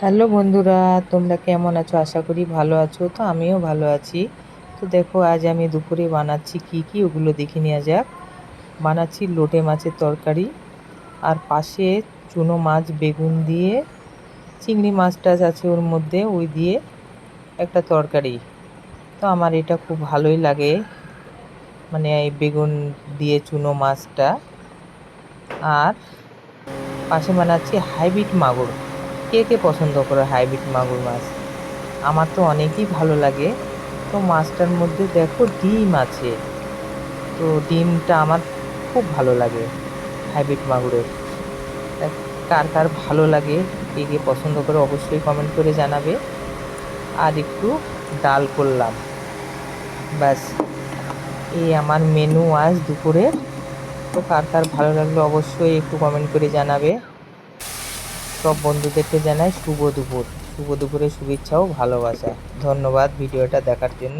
Hello বন্ধুরা, তোমরা কেমন আছো? আশা করি ভালো আছো। তো আমিও ভালো আছি। তো দেখো, আজ আমি দুপুরে বানাচ্ছি কি ওগুলো দেখে নেওয়া যাক। বানাচ্ছি লোটে মাছের তরকারি, আর পাশে চুনো মাছ বেগুন দিয়ে, চিংড়ি মাছ টাছ আছে ওর মধ্যে, ওই দিয়ে একটা তরকারি। তো আমার এটা খুব ভালোই লাগে, মানে এই বেগুন দিয়ে চুনো মাছটা। আর পাশে বানাচ্ছি হাইব্রিড মাগুর। কে কে পছন্দ করে হাইব্রিড মাগুর মাছ? আমার তো অনেকই ভালো লাগে। তো মাছটার মধ্যে দেখো ডিম আছে। তো ডিমটা আমার খুব ভালো লাগে হাইব্রিড মাগুরের। তা কার কার ভালো লাগে, কে কে পছন্দ করে অবশ্যই কমেন্ট করে জানাবে। আর একটু ডাল করলাম, ব্যাস। এই আমার মেনু আজ দুপুরের। তো কার কার ভালো লাগলো অবশ্যই একটু কমেন্ট করে জানাবে। সব বন্ধুদেরকে জানাই শুভ দুপুর। শুভ দুপুরের শুভেচ্ছা ও ভালোবাসা। ধন্যবাদ ভিডিওটা দেখার জন্য।